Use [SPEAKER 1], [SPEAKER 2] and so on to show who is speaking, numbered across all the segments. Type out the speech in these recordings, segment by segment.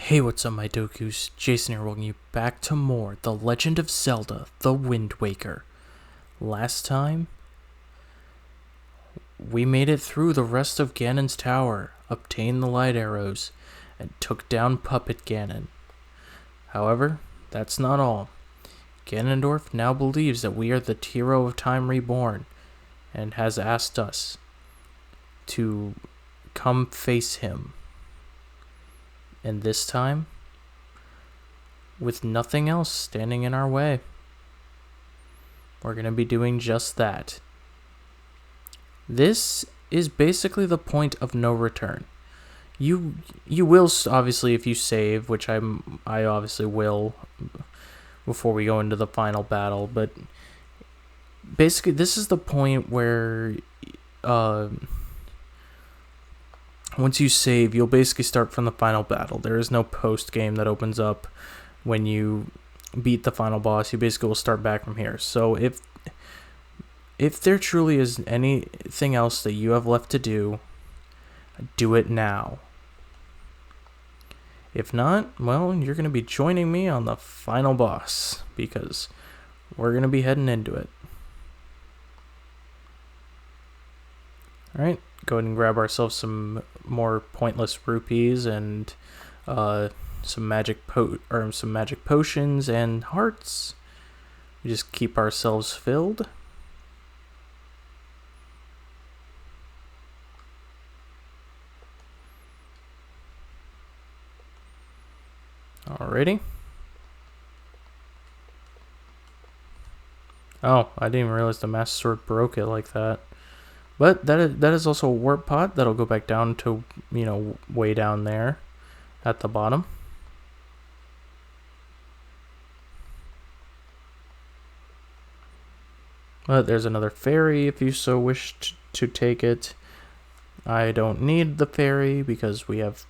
[SPEAKER 1] Hey, what's up, my Dokus? Jason here, welcoming you back to more The Legend of Zelda: The Wind Waker. Last time, we made it through the rest of Ganon's tower, obtained the light arrows, and took down Puppet Ganon. However, that's not all. Ganondorf now believes that we are the hero of Time Reborn, and has asked us to come face him. And this time, with nothing else standing in our way, we're going to be doing just that. This is basically the point of no return. You will obviously, if you save, which I obviously will before we go into the final battle, but basically this is the point where once you save, you'll basically start from the final battle. There is no post game that opens up when you beat the final boss. You basically will start back from here. So if there truly is anything else that you have left to do it now. If not, well, you're going to be joining me on the final boss, because we're going to be heading into it. Alright, go ahead and grab ourselves some more pointless rupees and some magic potions and hearts. We just keep ourselves filled. Alrighty. Oh, I didn't even realize the Master Sword broke it like that. But that is also a warp pot that'll go back down to, way down there at the bottom. But there's another fairy if you so wish to take it. I don't need the fairy because we have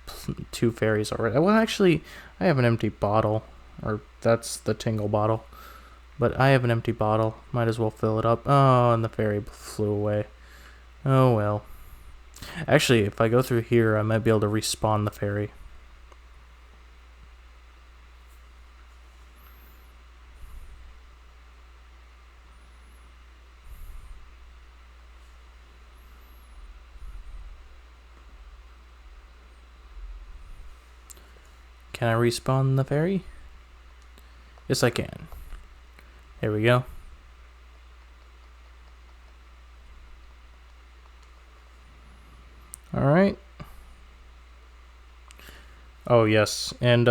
[SPEAKER 1] 2 fairies already. Well, actually, I have an empty bottle. Or that's the tingle bottle. But I have an empty bottle. Might as well fill it up. Oh, and the fairy flew away. Oh well. Actually, if I go through here, I might be able to respawn the fairy. Can I respawn the fairy? Yes, I can. There we go. Alright. Oh, yes. And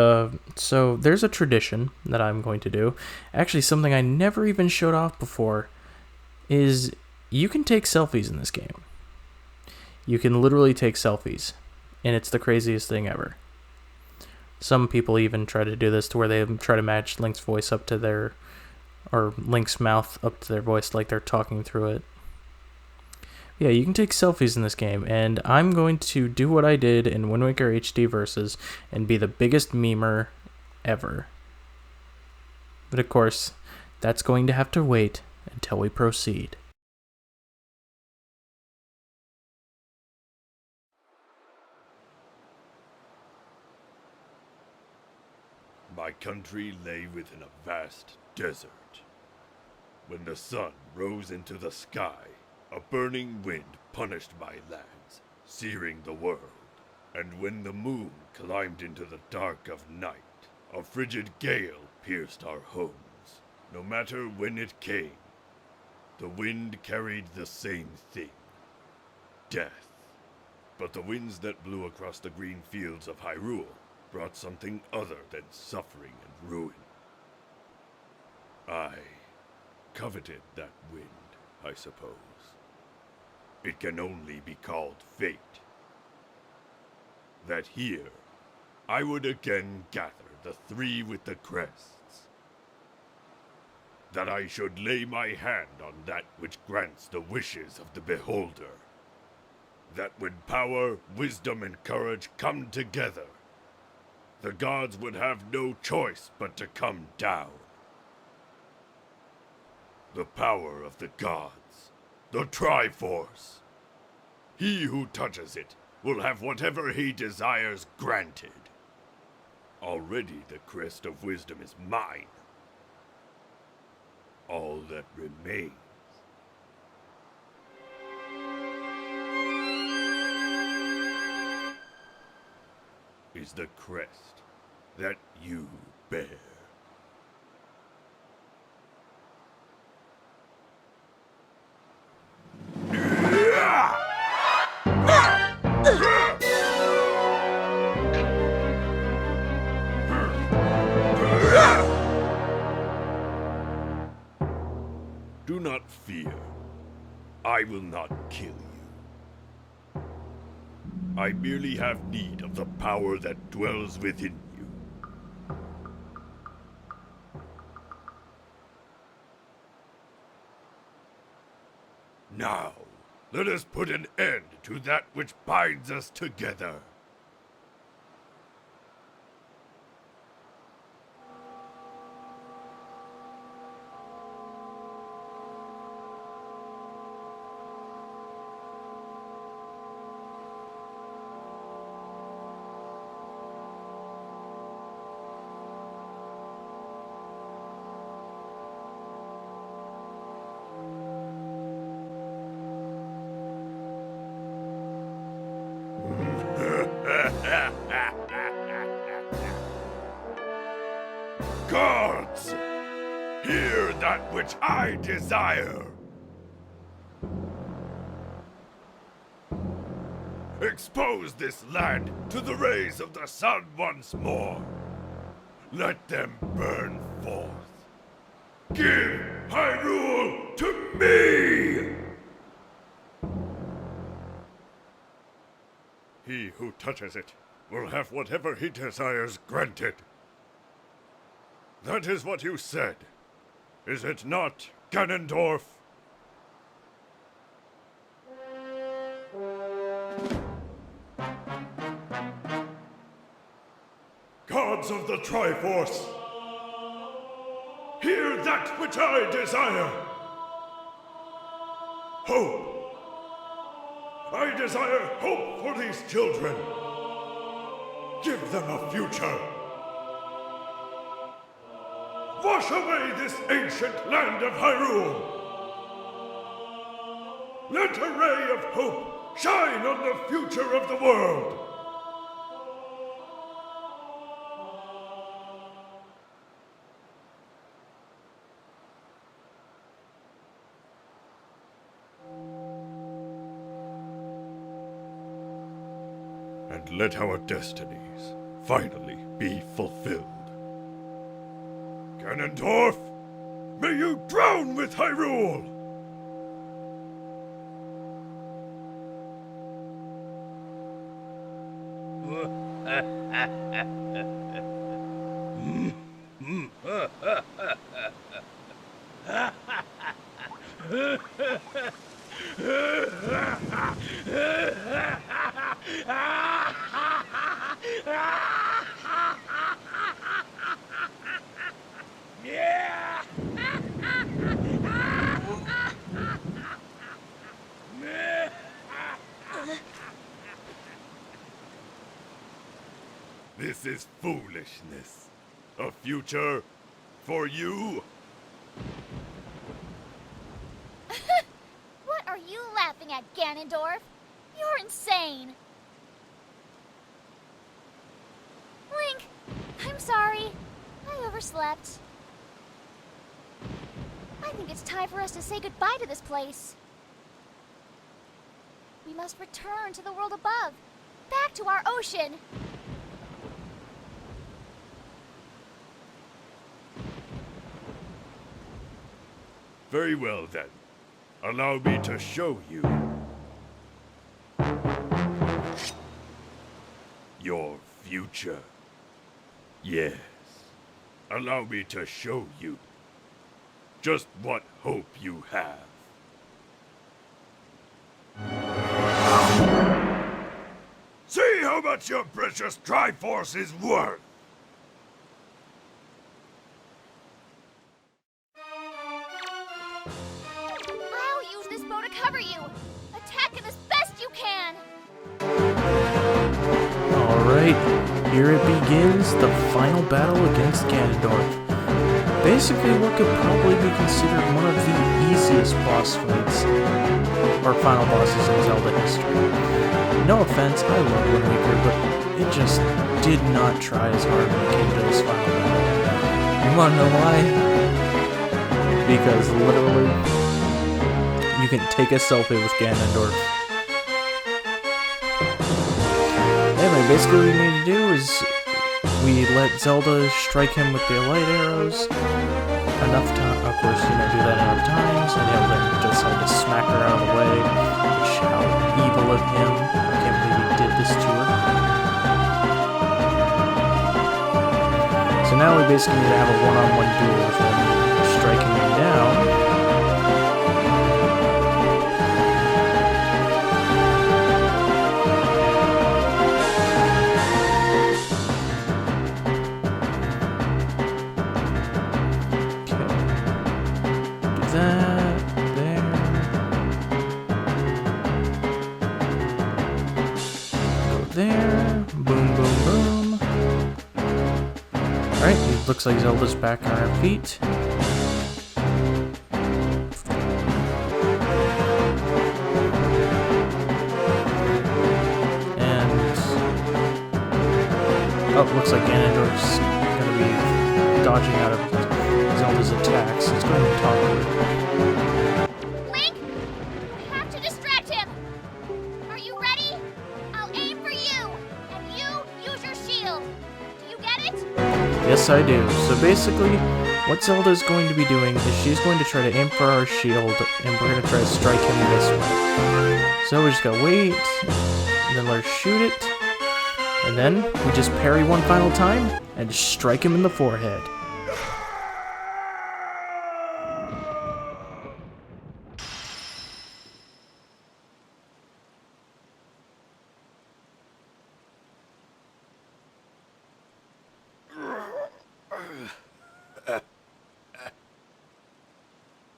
[SPEAKER 1] so there's a tradition that I'm going to do. Actually, something I never even showed off before is you can take selfies in this game. You can literally take selfies. And it's the craziest thing ever. Some people even try to do this to where they try to match Link's voice up to their... or Link's mouth up to their voice like they're talking through it. Yeah, you can take selfies in this game, and I'm going to do what I did in Wind Waker HD Versus and be the biggest memer ever. But of course, that's going to have to wait until we proceed.
[SPEAKER 2] My country lay within a vast desert. When the sun rose into the sky, a burning wind punished my lands, searing the world. And when the moon climbed into the dark of night, a frigid gale pierced our homes. No matter when it came, the wind carried the same thing: death. But the winds that blew across the green fields of Hyrule brought something other than suffering and ruin. I coveted that wind, I suppose. It can only be called fate. That here, I would again gather the 3 with the crests. That I should lay my hand on that which grants the wishes of the beholder. That when power, wisdom, and courage come together, the gods would have no choice but to come down. The power of the gods. The Triforce. He who touches it will have whatever he desires granted. Already the crest of wisdom is mine. All that remains is the crest that you bear. Do not fear. I will not kill you. I merely have need of the power that dwells within you. Now, let us put an end to that which binds us together. Gods! Hear that which I desire! Expose this land to the rays of the sun once more. Let them burn forth. Give Hyrule to me! He who touches it will have whatever he desires granted. That is what you said, is it not, Ganondorf? Gods of the Triforce, hear that which I desire. Hope. I desire hope for these children. Give them a future. Wash away this ancient land of Hyrule. Let a ray of hope shine on the future of the world. And let our destinies finally be fulfilled. Ganondorf, may you drown with Hyrule! This is foolishness. A future for you?
[SPEAKER 3] What are you laughing at, Ganondorf? You're insane! Link, I'm sorry. I overslept. I think it's time for us to say goodbye to this place. We must return to the world above, back to our ocean.
[SPEAKER 2] Very well then. Allow me to show you your future. Yes. Allow me to show you just what hope you have. See how much your precious Triforce is worth!
[SPEAKER 3] I'll use this bow to cover you. Attack it as best you can.
[SPEAKER 1] All right. here it begins, the final battle against Ganondorf. Basically what could probably be considered one of the easiest boss fights, or final bosses in Zelda history. No offense, I love Wind Waker, but it just did not try as hard when it came to this final battle. You wanna know why? Because literally, you can take a selfie with Ganondorf. Anyway, basically what we need to do is we let Zelda strike him with the light arrows enough time. Of course, do that enough times, and he'll then decide to smack her out of the way. Which, how evil of him. I can't believe he did this to her. So now we basically need to have a one-on-one duel with him, striking him down. There, boom, boom, boom. Alright, looks like Zelda's back on her feet. And oh, looks like Ganondorf's gonna be dodging out of Zelda's attacks. Let's go ahead and talk to her.
[SPEAKER 3] Link, we have to distract him. Are you ready? I'll aim for you, and you use your shield. Do you get it?
[SPEAKER 1] Yes, I do. So basically, what Zelda's going to be doing is she's going to try to aim for our shield, and we're going to try to strike him this way. So we just gotta wait, and then let her shoot it, and then we just parry one final time, and just strike him in the forehead.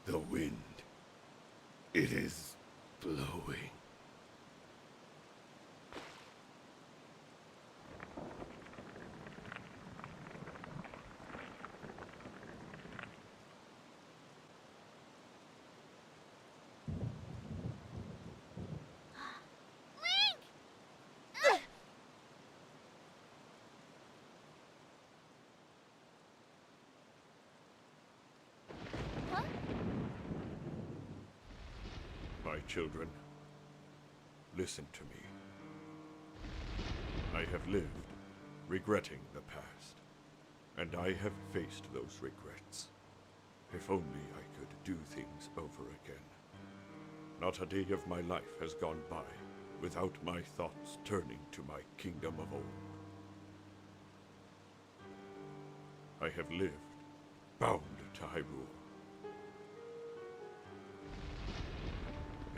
[SPEAKER 2] The wind. It is blowing.
[SPEAKER 3] Link! Huh?
[SPEAKER 2] My children, listen to me. I have lived, regretting the past, and I have faced those regrets. If only I could do things over again. Not a day of my life has gone by without my thoughts turning to my kingdom of old. I have lived, bound to Hyrule.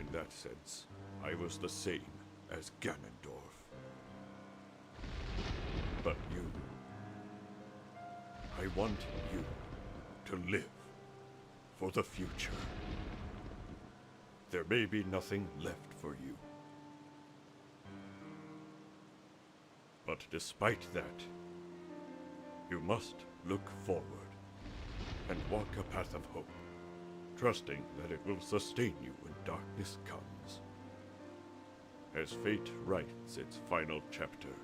[SPEAKER 2] In that sense, I was the same as Ganondorf. But you... I want you to live for the future. There may be nothing left for you. But despite that, you must look forward and walk a path of hope, trusting that it will sustain you when darkness comes. As fate writes its final chapter,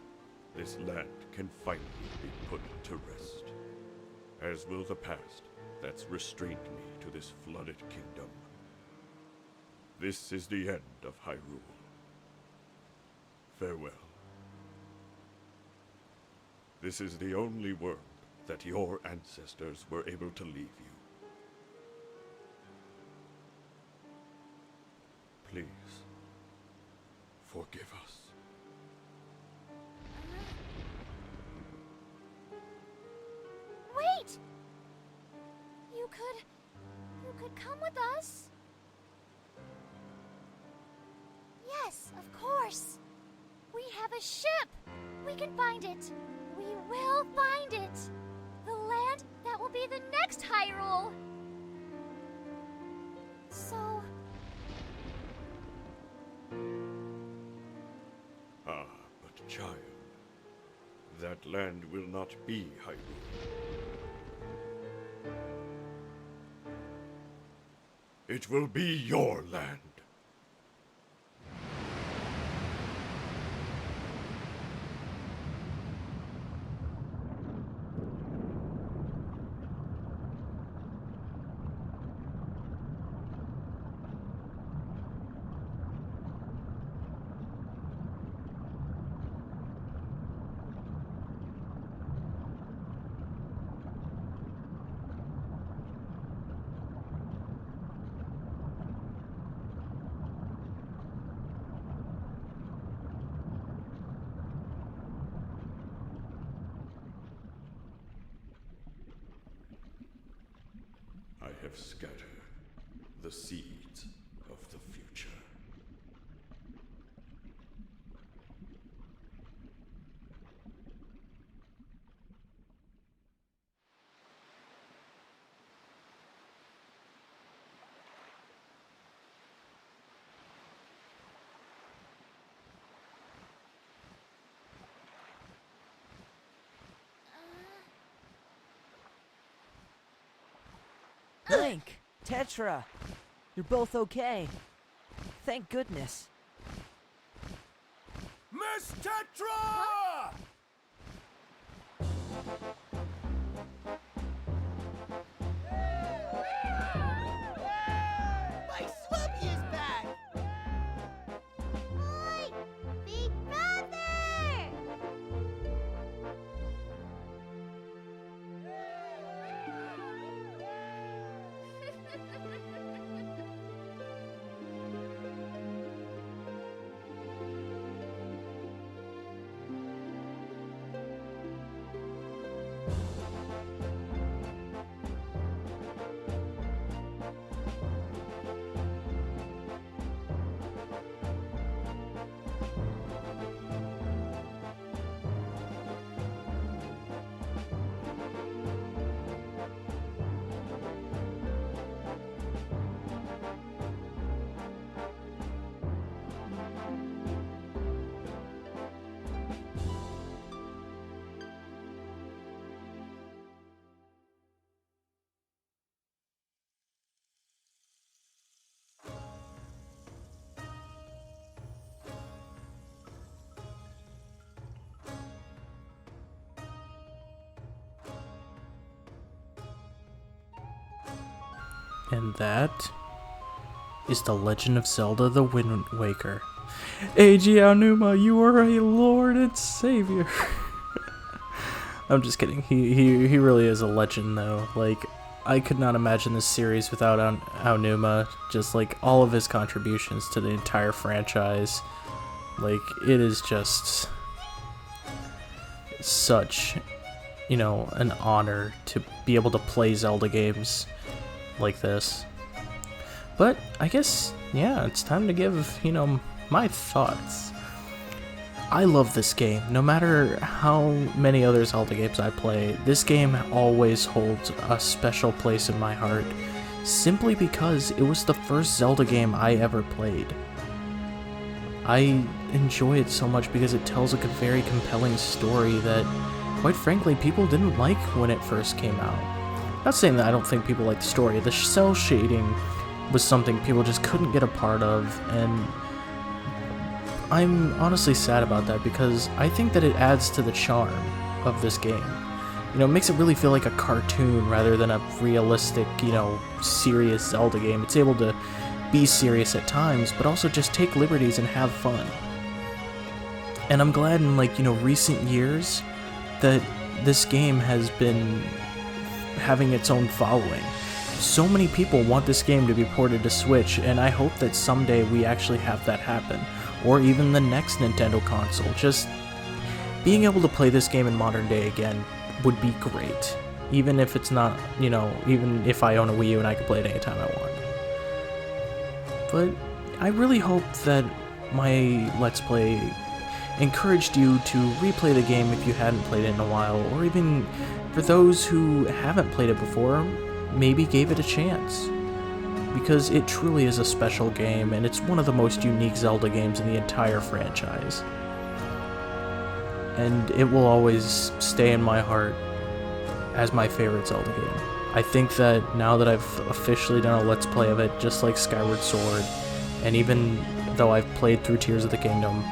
[SPEAKER 2] this land can finally be put to rest, as will the past that's restrained me to this flooded kingdom. This is the end of Hyrule. Farewell. This is the only world that your ancestors were able to leave you. Please, forgive us.
[SPEAKER 3] Wait! You could come with us? Yes, of course. We have a ship. We can find it. We will find it. The land that will be the next Hyrule. So...
[SPEAKER 2] Ah, but child, That land will not be Hyrule. It will be your land. I have scattered the seeds of the future.
[SPEAKER 4] Link, Tetra, you're both okay. Thank goodness.
[SPEAKER 2] Miss Tetra!
[SPEAKER 4] My Swubby is back!
[SPEAKER 3] Oi! Big brother!
[SPEAKER 1] And that is The Legend of Zelda the Wind Waker. Eiji Aonuma, you are a lord and savior. I'm just kidding. He really is a legend though. Like, I could not imagine this series without Aonuma. Just like all of his contributions to the entire franchise. Like, it is just such, you know, an honor to be able to play Zelda games like this. But I guess, yeah, it's time to give, you know, my thoughts. I love this game. No matter how many other Zelda games I play, this game always holds a special place in my heart, simply because it was the first Zelda game I ever played. I enjoy it so much because it tells a very compelling story that, quite frankly, people didn't like when it first came out. Not saying that I don't think people like the story. The cell shading was something people just couldn't get a part of, and I'm honestly sad about that because I think that it adds to the charm of this game. You know, it makes it really feel like a cartoon rather than a realistic, you know, serious Zelda game. It's able to be serious at times, but also just take liberties and have fun. And I'm glad in, like, you know, recent years that this game has been having its own following. So many people want this game to be ported to Switch, and I hope that someday we actually have that happen, or even the next Nintendo console. Just being able to play this game in modern day again would be great, even if it's not, you know, even if I own a Wii U and I can play it anytime I want. But I really hope that my Let's Play encouraged you to replay the game if you hadn't played it in a while, or even for those who haven't played it before, maybe gave it a chance. Because it truly is a special game, and it's one of the most unique Zelda games in the entire franchise. and it will always stay in my heart as my favorite Zelda game. I think that now that I've officially done a Let's Play of it, just like Skyward Sword, and even though I've played through Tears of the Kingdom,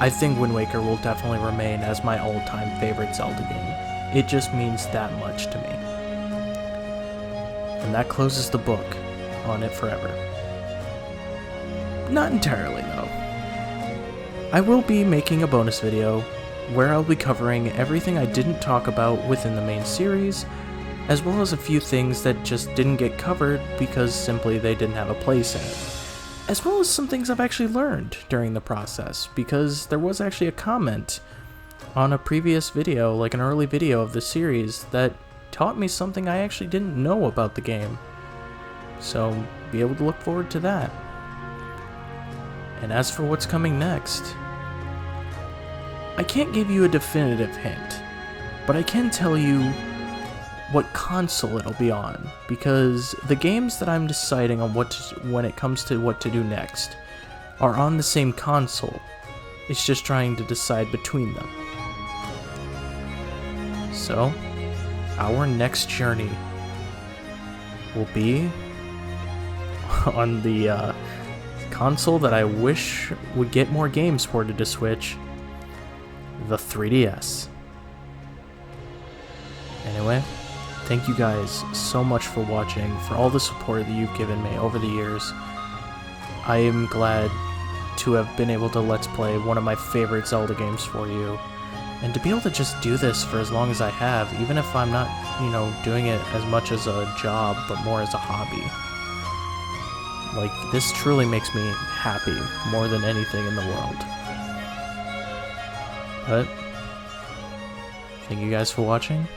[SPEAKER 1] I think Wind Waker will definitely remain as my all-time favorite Zelda game. It just means that much to me. And that closes the book on it forever. Not entirely, though. I will be making a bonus video where I'll be covering everything I didn't talk about within the main series, as well as a few things that just didn't get covered because simply they didn't have a place in it. As well as some things I've actually learned during the process, because there was actually a comment on a previous video, like an early video of the series, that taught me something I actually didn't know about the game. So, be able to look forward to that. And as for what's coming next, I can't give you a definitive hint, but I can tell you what console it'll be on, because the games that I'm deciding on when it comes to what to do next are on the same console. It's just trying to decide between them. So, our next journey will be on the console that I wish would get more games ported to Switch, the 3DS. Anyway, thank you guys so much for watching, for all the support that you've given me over the years. I am glad to have been able to Let's Play one of my favorite Zelda games for you, and to be able to just do this for as long as I have, even if I'm not, doing it as much as a job, but more as a hobby. Like, this truly makes me happy more than anything in the world. But, thank you guys for watching,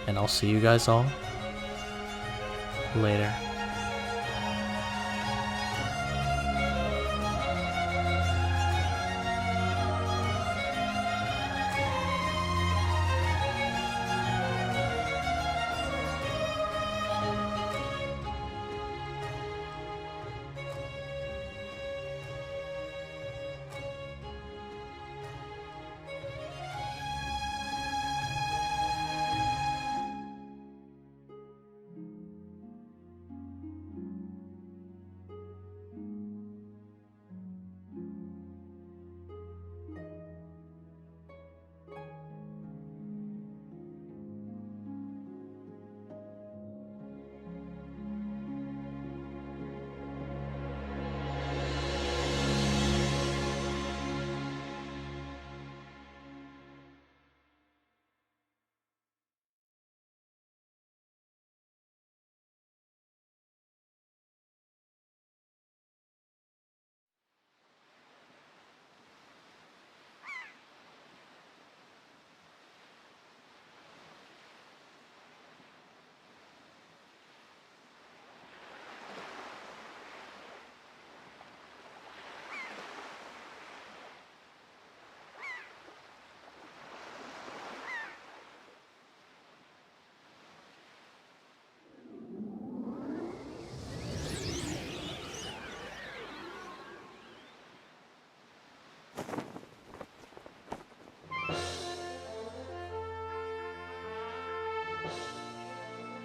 [SPEAKER 1] and I'll see you guys all later.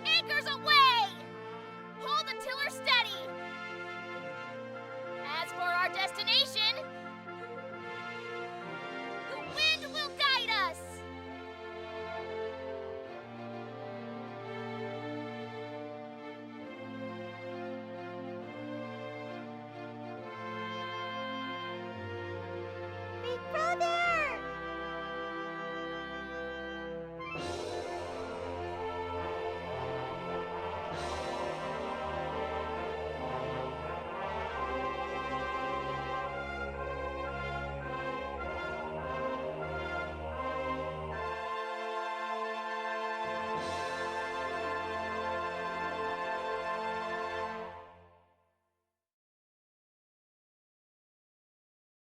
[SPEAKER 3] Anchors away! Hold the tiller steady! As for our destination, the wind will guide us! Big brother!